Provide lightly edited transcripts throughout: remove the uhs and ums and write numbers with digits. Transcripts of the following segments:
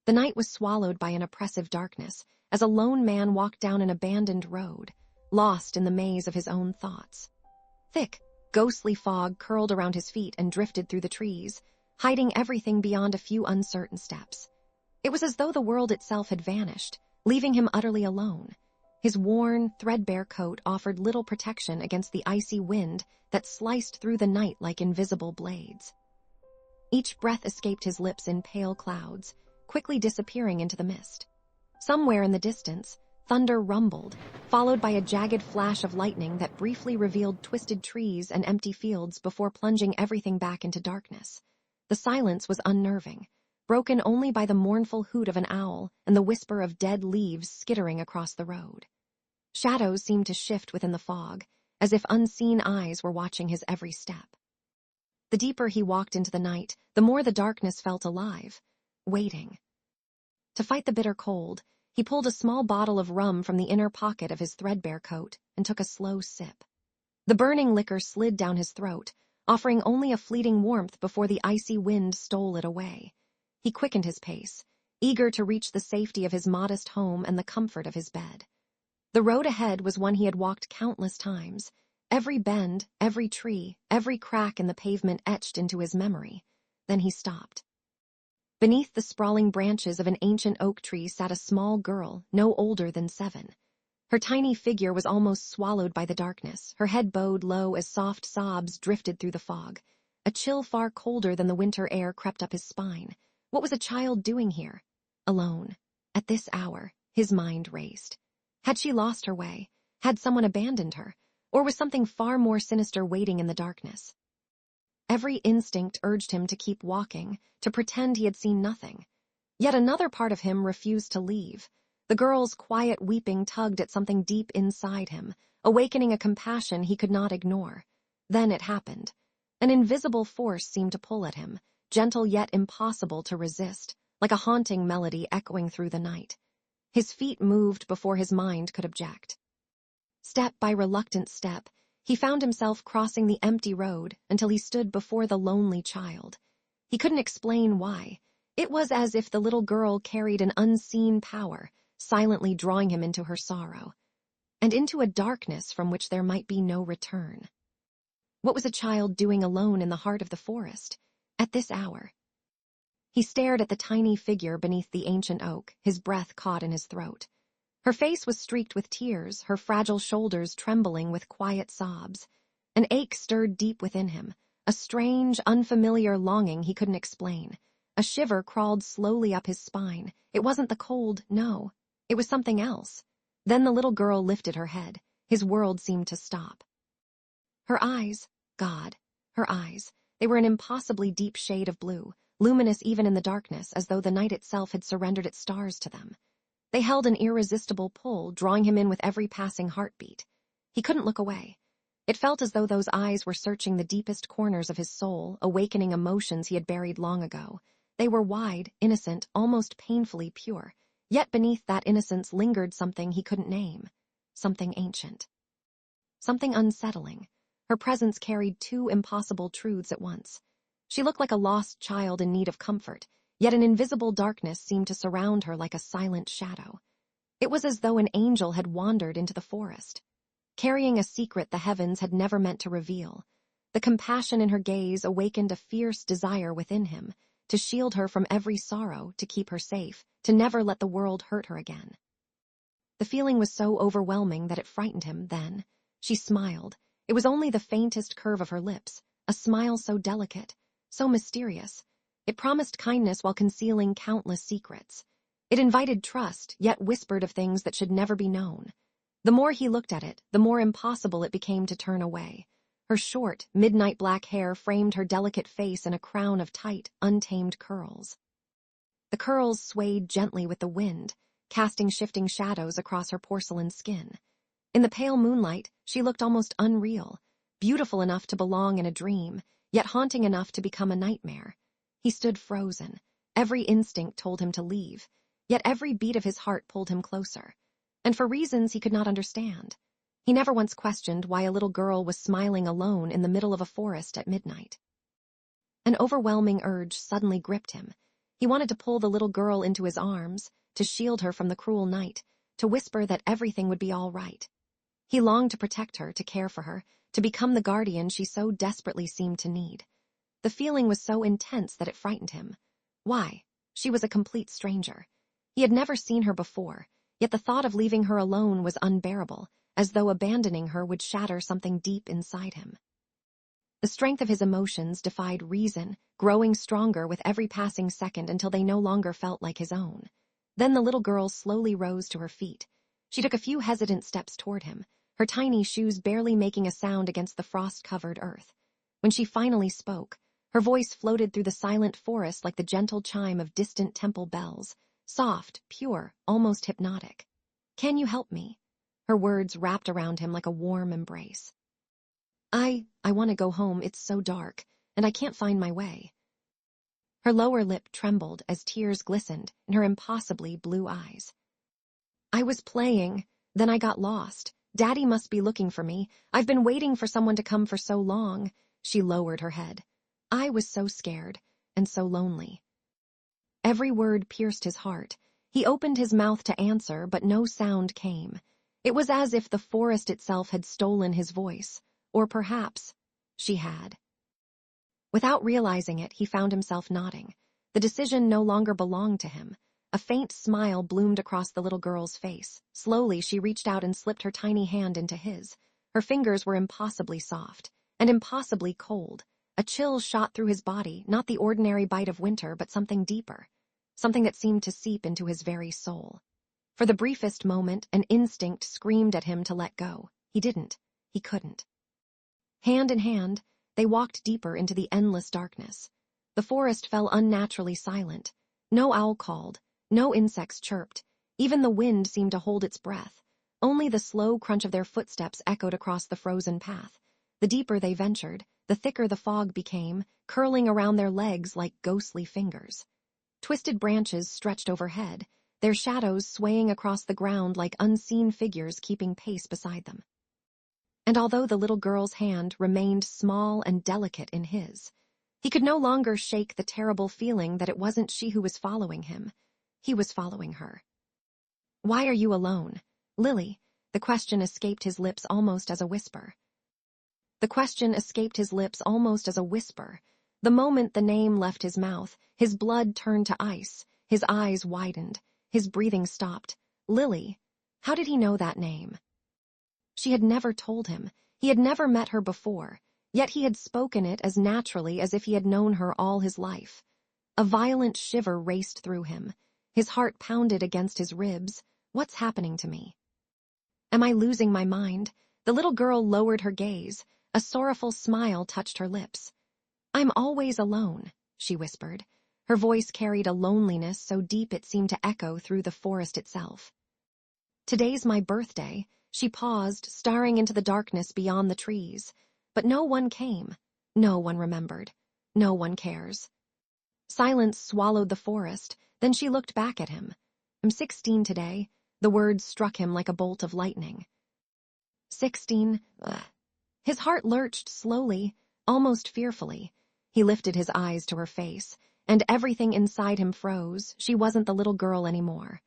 The night was swallowed by an oppressive darkness as a lone man walked down an abandoned road, lost in the maze of his own thoughts. Thick, ghostly fog curled around his feet and drifted through the trees, hiding everything beyond a few uncertain steps. It was as though the world itself had vanished, leaving him utterly alone. His worn, threadbare coat offered little protection against the icy wind that sliced through the night like invisible blades. Each breath escaped his lips in pale clouds, quickly disappearing into the mist. Somewhere in the distance, thunder rumbled, followed by a jagged flash of lightning that briefly revealed twisted trees and empty fields before plunging everything back into darkness. The silence was unnerving, broken only by the mournful hoot of an owl and the whisper of dead leaves skittering across the road. Shadows seemed to shift within the fog, as if unseen eyes were watching his every step. The deeper he walked into the night, the more the darkness felt alive, waiting. To fight the bitter cold, he pulled a small bottle of rum from the inner pocket of his threadbare coat and took a slow sip. The burning liquor slid down his throat, offering only a fleeting warmth before the icy wind stole it away. He quickened his pace, eager to reach the safety of his modest home and the comfort of his bed. The road ahead was one he had walked countless times, every bend, every tree, every crack in the pavement etched into his memory. Then he stopped. Beneath the sprawling branches of an ancient oak tree sat a small girl, no older than 7. Her tiny figure was almost swallowed by the darkness, her head bowed low as soft sobs drifted through the fog. A chill far colder than the winter air crept up his spine. What was a child doing here? Alone. At this hour, his mind raced. Had she lost her way? Had someone abandoned her? Or was something far more sinister waiting in the darkness? Every instinct urged him to keep walking, to pretend he had seen nothing. Yet another part of him refused to leave. The girl's quiet weeping tugged at something deep inside him, awakening a compassion he could not ignore. Then it happened. An invisible force seemed to pull at him, gentle yet impossible to resist, like a haunting melody echoing through the night. His feet moved before his mind could object. Step by reluctant step, he found himself crossing the empty road until he stood before the lonely child. He couldn't explain why. It was as if the little girl carried an unseen power, silently drawing him into her sorrow, and into a darkness from which there might be no return. What was a child doing alone in the heart of the forest, at this hour? He stared at the tiny figure beneath the ancient oak, his breath caught in his throat. Her face was streaked with tears, her fragile shoulders trembling with quiet sobs. An ache stirred deep within him, a strange, unfamiliar longing he couldn't explain. A shiver crawled slowly up his spine. It wasn't the cold, no. It was something else. Then the little girl lifted her head. His world seemed to stop. Her eyes, God, her eyes. They were an impossibly deep shade of blue, luminous even in the darkness, as though the night itself had surrendered its stars to them. They held an irresistible pull, drawing him in with every passing heartbeat. He couldn't look away. It felt as though those eyes were searching the deepest corners of his soul, awakening emotions he had buried long ago. They were wide, innocent, almost painfully pure. Yet beneath that innocence lingered something he couldn't name. Something ancient. Something unsettling. Her presence carried two impossible truths at once. She looked like a lost child in need of comfort, yet an invisible darkness seemed to surround her like a silent shadow. It was as though an angel had wandered into the forest, carrying a secret the heavens had never meant to reveal. The compassion in her gaze awakened a fierce desire within him, to shield her from every sorrow, to keep her safe, to never let the world hurt her again. The feeling was so overwhelming that it frightened him. Then she smiled. It was only the faintest curve of her lips, a smile so delicate, so mysterious. It promised kindness while concealing countless secrets. It invited trust, yet whispered of things that should never be known. The more he looked at it, the more impossible it became to turn away. Her short, midnight black hair framed her delicate face in a crown of tight, untamed curls. The curls swayed gently with the wind, casting shifting shadows across her porcelain skin. In the pale moonlight, she looked almost unreal, beautiful enough to belong in a dream, yet haunting enough to become a nightmare. He stood frozen. Every instinct told him to leave, yet every beat of his heart pulled him closer. And for reasons he could not understand. He never once questioned why a little girl was smiling alone in the middle of a forest at midnight. An overwhelming urge suddenly gripped him. He wanted to pull the little girl into his arms, to shield her from the cruel night, to whisper that everything would be all right. He longed to protect her, to care for her, to become the guardian she so desperately seemed to need. The feeling was so intense that it frightened him. Why? She was a complete stranger. He had never seen her before, yet the thought of leaving her alone was unbearable, as though abandoning her would shatter something deep inside him. The strength of his emotions defied reason, growing stronger with every passing second until they no longer felt like his own. Then the little girl slowly rose to her feet. She took a few hesitant steps toward him, her tiny shoes barely making a sound against the frost-covered earth. When she finally spoke, her voice floated through the silent forest like the gentle chime of distant temple bells, soft, pure, almost hypnotic. "Can you help me?" Her words wrapped around him like a warm embrace. I want to go home, it's so dark, and I can't find my way." Her lower lip trembled as tears glistened in her impossibly blue eyes. "I was playing, then I got lost. Daddy must be looking for me. I've been waiting for someone to come for so long." She lowered her head. "I was so scared, and so lonely." Every word pierced his heart. He opened his mouth to answer, but no sound came. It was as if the forest itself had stolen his voice, or perhaps she had. Without realizing it, he found himself nodding. The decision no longer belonged to him. A faint smile bloomed across the little girl's face. Slowly, she reached out and slipped her tiny hand into his. Her fingers were impossibly soft, and impossibly cold. A chill shot through his body, not the ordinary bite of winter, but something deeper. Something that seemed to seep into his very soul. For the briefest moment, an instinct screamed at him to let go. He didn't. He couldn't. Hand in hand, they walked deeper into the endless darkness. The forest fell unnaturally silent. No owl called, no insects chirped. Even the wind seemed to hold its breath. Only the slow crunch of their footsteps echoed across the frozen path. The deeper they ventured, the thicker the fog became, curling around their legs like ghostly fingers. Twisted branches stretched overhead, their shadows swaying across the ground like unseen figures keeping pace beside them. And although the little girl's hand remained small and delicate in his, he could no longer shake the terrible feeling that it wasn't she who was following him. He was following her. "Why are you alone, Lily?" The question escaped his lips almost as a whisper. The moment the name left his mouth, his blood turned to ice, his eyes widened, his breathing stopped. Lily. How did he know that name? She had never told him. He had never met her before, yet he had spoken it as naturally as if he had known her all his life. A violent shiver raced through him. His heart pounded against his ribs. What's happening to me? Am I losing my mind? The little girl lowered her gaze. A sorrowful smile touched her lips. "I'm always alone," she whispered. Her voice carried a loneliness so deep it seemed to echo through the forest itself. "Today's my birthday." She paused, staring into the darkness beyond the trees. But no one came. No one remembered. No one cares. Silence swallowed the forest, then she looked back at him. "I'm 16 today." The words struck him like a bolt of lightning. 16. Ugh. His heart lurched slowly, almost fearfully. He lifted his eyes to her face, and everything inside him froze. She wasn't the little girl anymore.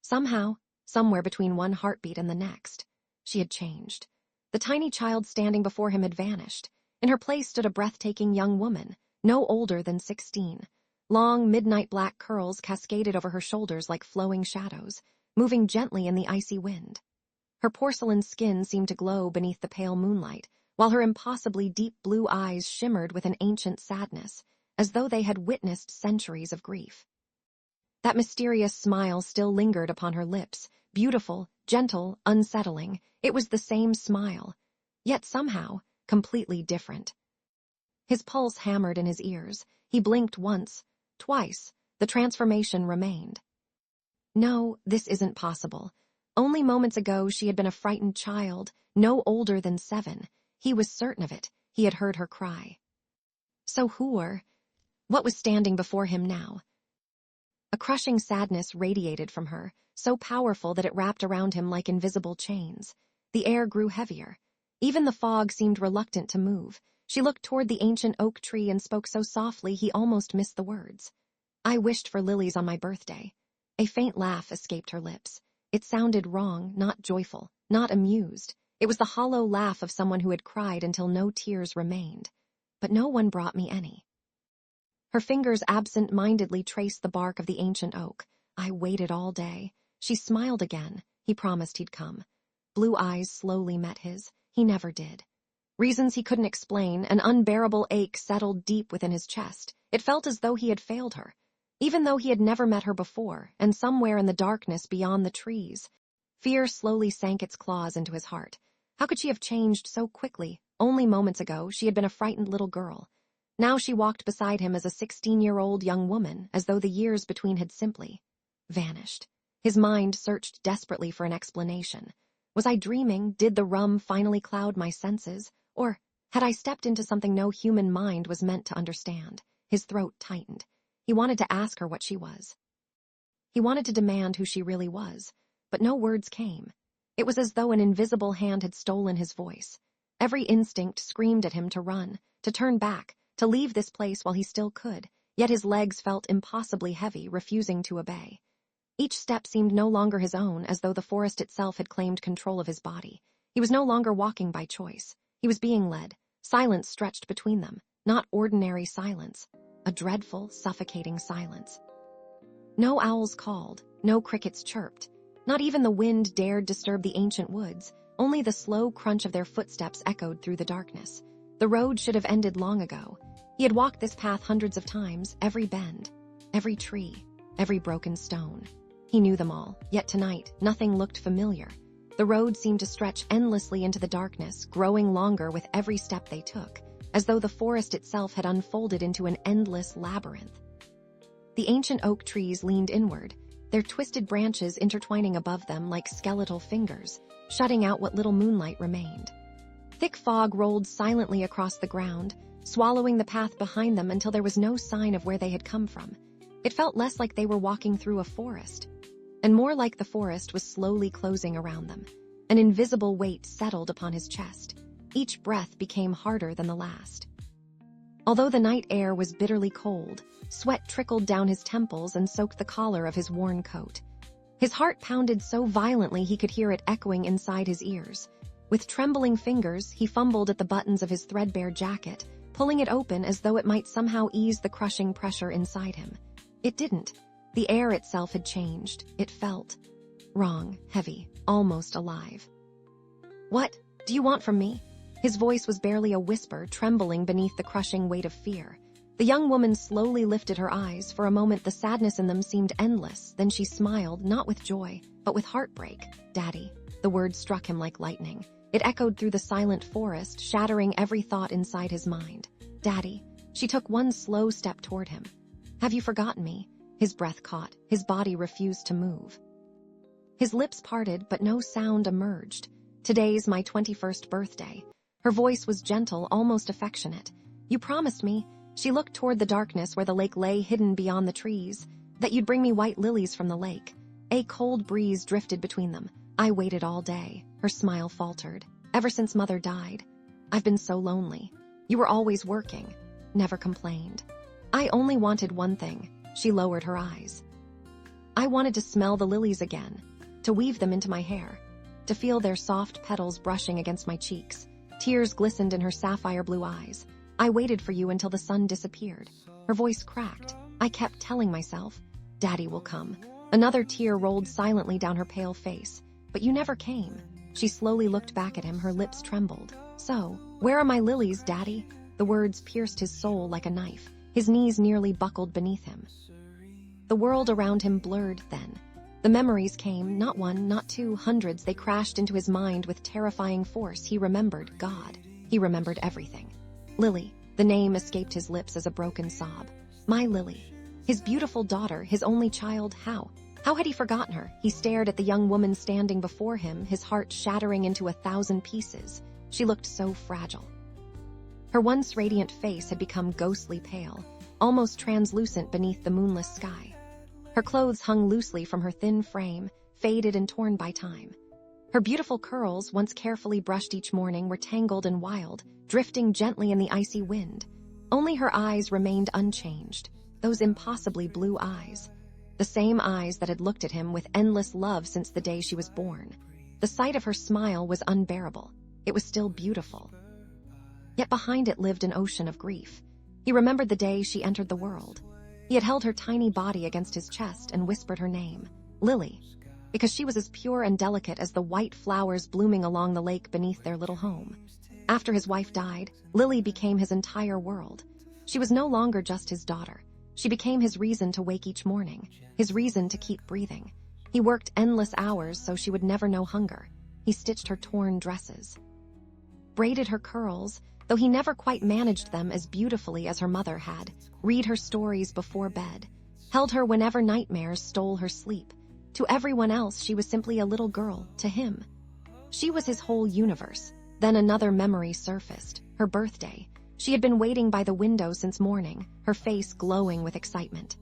Somehow, somewhere between one heartbeat and the next, she had changed. The tiny child standing before him had vanished. In her place stood a breathtaking young woman, no older than 16. Long, midnight black curls cascaded over her shoulders like flowing shadows, moving gently in the icy wind. Her porcelain skin seemed to glow beneath the pale moonlight, while her impossibly deep blue eyes shimmered with an ancient sadness, as though they had witnessed centuries of grief. That mysterious smile still lingered upon her lips, beautiful, gentle, unsettling. It was the same smile, yet somehow completely different. His pulse hammered in his ears. He blinked once, twice. The transformation remained. No, this isn't possible. Only moments ago she had been a frightened child, no older than 7. He was certain of it. He had heard her cry. So what was standing before him now? A crushing sadness radiated from her, so powerful that it wrapped around him like invisible chains. The air grew heavier. Even the fog seemed reluctant to move. She looked toward the ancient oak tree and spoke so softly he almost missed the words. I wished for lilies on my birthday. A faint laugh escaped her lips. It sounded wrong, not joyful, not amused. It was the hollow laugh of someone who had cried until no tears remained. But no one brought me any. Her fingers absent-mindedly traced the bark of the ancient oak. I waited all day. She smiled again. He promised he'd come. Blue eyes slowly met his. He never did. Reasons he couldn't explain, an unbearable ache settled deep within his chest. It felt as though he had failed her, even though he had never met her before, and somewhere in the darkness beyond the trees, fear slowly sank its claws into his heart. How could she have changed so quickly? Only moments ago, she had been a frightened little girl. Now she walked beside him as a 16-year-old young woman, as though the years between had simply vanished. His mind searched desperately for an explanation. Was I dreaming? Did the rum finally cloud my senses? Or had I stepped into something no human mind was meant to understand? His throat tightened. He wanted to ask her what she was. He wanted to demand who she really was, but no words came. It was as though an invisible hand had stolen his voice. Every instinct screamed at him to run, to turn back, to leave this place while he still could, yet his legs felt impossibly heavy, refusing to obey. Each step seemed no longer his own, as though the forest itself had claimed control of his body. He was no longer walking by choice. He was being led. Silence stretched between them, not ordinary silence, a dreadful, suffocating silence. No owls called, no crickets chirped. Not even the wind dared disturb the ancient woods. Only the slow crunch of their footsteps echoed through the darkness. The road should have ended long ago. He had walked this path hundreds of times, every bend, every tree, every broken stone. He knew them all, yet tonight, nothing looked familiar. The road seemed to stretch endlessly into the darkness, growing longer with every step they took, as though the forest itself had unfolded into an endless labyrinth. The ancient oak trees leaned inward, their twisted branches intertwining above them like skeletal fingers, shutting out what little moonlight remained. Thick fog rolled silently across the ground, swallowing the path behind them until there was no sign of where they had come from. It felt less like they were walking through a forest, and more like the forest was slowly closing around them. An invisible weight settled upon his chest. Each breath became harder than the last. Although the night air was bitterly cold, sweat trickled down his temples and soaked the collar of his worn coat. His heart pounded so violently he could hear it echoing inside his ears. With trembling fingers, he fumbled at the buttons of his threadbare jacket, pulling it open as though it might somehow ease the crushing pressure inside him. It didn't. The air itself had changed. It felt wrong, heavy, almost alive. "What do you want from me?" His voice was barely a whisper, trembling beneath the crushing weight of fear. The young woman slowly lifted her eyes. For a moment, the sadness in them seemed endless. Then she smiled, not with joy, but with heartbreak. "Daddy." The word struck him like lightning. It echoed through the silent forest, shattering every thought inside his mind. "Daddy." She took one slow step toward him. "Have you forgotten me?" His breath caught. His body refused to move. His lips parted, but no sound emerged. "Today's my 21st birthday." Her voice was gentle, almost affectionate. "You promised me." She looked toward the darkness where the lake lay hidden beyond the trees, "that you'd bring me white lilies from the lake." A cold breeze drifted between them. "I waited all day." Her smile faltered. "Ever since Mother died. I've been so lonely. You were always working. Never complained. I only wanted one thing." She lowered her eyes. "I wanted to smell the lilies again, to weave them into my hair, to feel their soft petals brushing against my cheeks." Tears glistened in her sapphire blue eyes. "I waited for you until the sun disappeared." Her voice cracked. "I kept telling myself, Daddy will come." Another tear rolled silently down her pale face. "But you never came." She slowly looked back at him, her lips trembled. "So, where are my lilies, Daddy?" The words pierced his soul like a knife. His knees nearly buckled beneath him. The world around him blurred then. The memories came, not one, not two, hundreds. They crashed into his mind with terrifying force. He remembered God. He remembered everything. Lily. The name escaped his lips as a broken sob. My Lily. His beautiful daughter, his only child. How? How had he forgotten her? He stared at the young woman standing before him, his heart shattering into 1,000 pieces. She looked so fragile. Her once radiant face had become ghostly pale, almost translucent beneath the moonless sky. Her clothes hung loosely from her thin frame, faded and torn by time. Her beautiful curls, once carefully brushed each morning, were tangled and wild, drifting gently in the icy wind. Only her eyes remained unchanged, those impossibly blue eyes. The same eyes that had looked at him with endless love since the day she was born. The sight of her smile was unbearable. It was still beautiful. Yet behind it lived an ocean of grief. He remembered the day she entered the world. He had held her tiny body against his chest and whispered her name, Lily, because she was as pure and delicate as the white flowers blooming along the lake beneath their little home. After his wife died, Lily became his entire world. She was no longer just his daughter. She became his reason to wake each morning, his reason to keep breathing. He worked endless hours so she would never know hunger. He stitched her torn dresses, braided her curls, though he never quite managed them as beautifully as her mother had, read her stories before bed, held her whenever nightmares stole her sleep. To everyone else, she was simply a little girl. To him, she was his whole universe. Then another memory surfaced, her birthday. She had been waiting by the window since morning, her face glowing with excitement.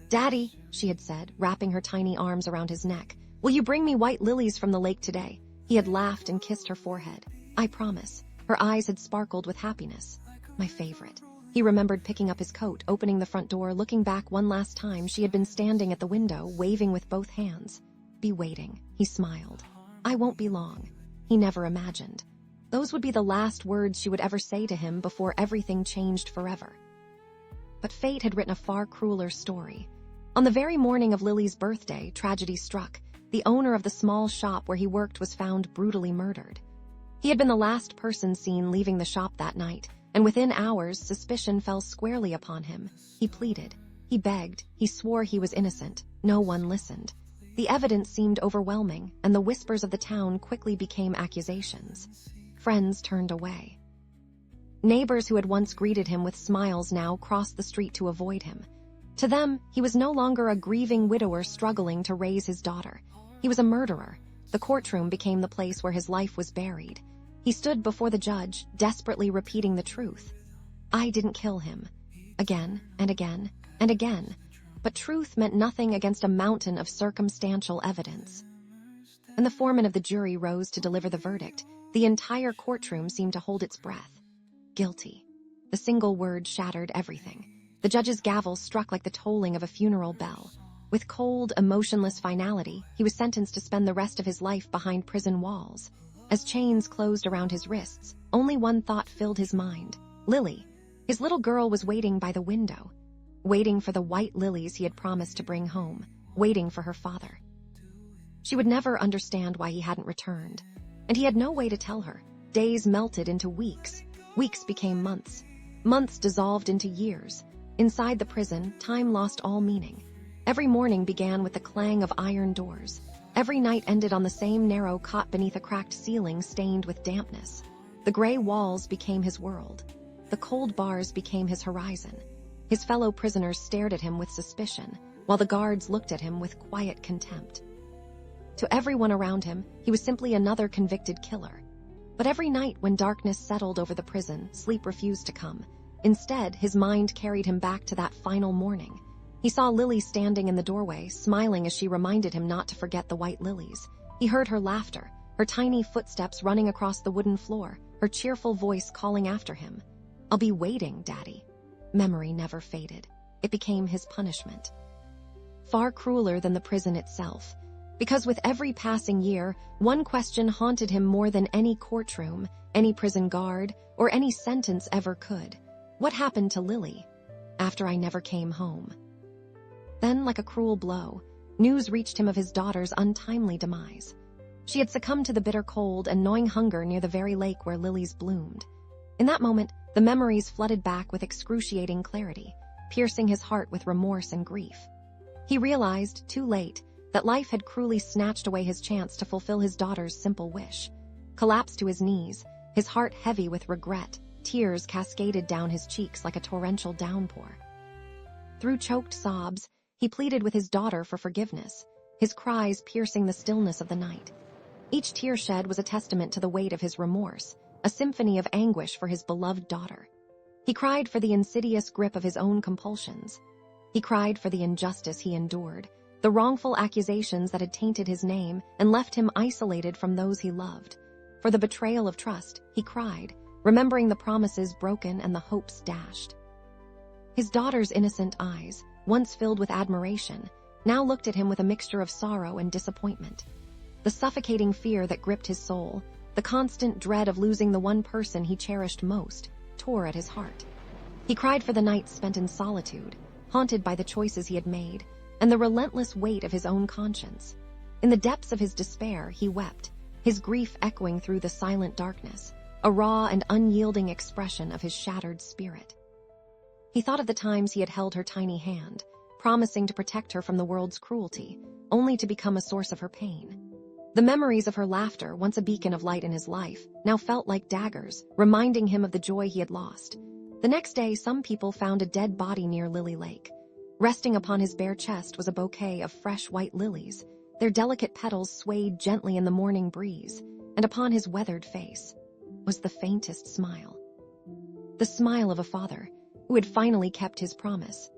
"Daddy," she had said, wrapping her tiny arms around his neck, "will you bring me white lilies from the lake today?" He had laughed and kissed her forehead. "I promise." Her eyes had sparkled with happiness. "My favorite." He remembered picking up his coat, opening the front door, looking back one last time. She had been standing at the window, waving with both hands. "Be waiting," he smiled. "I won't be long." He never imagined those would be the last words she would ever say to him before everything changed forever. But fate had written a far crueler story. On the very morning of Lily's birthday, tragedy struck. The owner of the small shop where he worked was found brutally murdered. He had been the last person seen leaving the shop that night, and within hours, suspicion fell squarely upon him. He pleaded, he begged, he swore he was innocent. No one listened. The evidence seemed overwhelming, and the whispers of the town quickly became accusations. Friends turned away. Neighbors who had once greeted him with smiles now crossed the street to avoid him. To them, he was no longer a grieving widower struggling to raise his daughter. He was a murderer. The courtroom became the place where his life was buried. He stood before the judge, desperately repeating the truth. "I didn't kill him." Again and again and again. But truth meant nothing against a mountain of circumstantial evidence. And the foreman of the jury rose to deliver the verdict. The entire courtroom seemed to hold its breath. Guilty. The single word shattered everything. The judge's gavel struck like the tolling of a funeral bell. With cold, emotionless finality, he was sentenced to spend the rest of his life behind prison walls. As chains closed around his wrists, only one thought filled his mind. Lily. His little girl was waiting by the window, waiting for the white lilies he had promised to bring home, waiting for her father. She would never understand why he hadn't returned, and he had no way to tell her. Days melted into weeks. Weeks became months. Months dissolved into years. Inside the prison, time lost all meaning. Every morning began with the clang of iron doors. Every night ended on the same narrow cot beneath a cracked ceiling stained with dampness. The gray walls became his world. The cold bars became his horizon. His fellow prisoners stared at him with suspicion, while the guards looked at him with quiet contempt. To everyone around him, he was simply another convicted killer. But every night when darkness settled over the prison, sleep refused to come. Instead, his mind carried him back to that final morning. He saw Lily standing in the doorway, smiling as she reminded him not to forget the white lilies. He heard her laughter, her tiny footsteps running across the wooden floor, her cheerful voice calling after him. "I'll be waiting, Daddy." Memory never faded. It became his punishment. Far crueler than the prison itself. Because with every passing year, one question haunted him more than any courtroom, any prison guard, or any sentence ever could. What happened to Lily after I never came home? Then, like a cruel blow, news reached him of his daughter's untimely demise. She had succumbed to the bitter cold and gnawing hunger near the very lake where lilies bloomed. In that moment, the memories flooded back with excruciating clarity, piercing his heart with remorse and grief. He realized, too late, that life had cruelly snatched away his chance to fulfill his daughter's simple wish. Collapsed to his knees, his heart heavy with regret, tears cascaded down his cheeks like a torrential downpour. Through choked sobs, he pleaded with his daughter for forgiveness, his cries piercing the stillness of the night. Each tear shed was a testament to the weight of his remorse, a symphony of anguish for his beloved daughter. He cried for the insidious grip of his own compulsions. He cried for the injustice he endured, the wrongful accusations that had tainted his name and left him isolated from those he loved. For the betrayal of trust, he cried, remembering the promises broken and the hopes dashed. His daughter's innocent eyes, once filled with admiration, now looked at him with a mixture of sorrow and disappointment. The suffocating fear that gripped his soul, the constant dread of losing the one person he cherished most, tore at his heart. He cried for the nights spent in solitude, haunted by the choices he had made, and the relentless weight of his own conscience. In the depths of his despair, he wept, his grief echoing through the silent darkness, a raw and unyielding expression of his shattered spirit. He thought of the times he had held her tiny hand, promising to protect her from the world's cruelty, only to become a source of her pain. The memories of her laughter, once a beacon of light in his life, now felt like daggers, reminding him of the joy he had lost. The next day, some people found a dead body near Lily Lake. Resting upon his bare chest was a bouquet of fresh white lilies. Their delicate petals swayed gently in the morning breeze, and upon his weathered face was the faintest smile. The smile of a father who had finally kept his promise.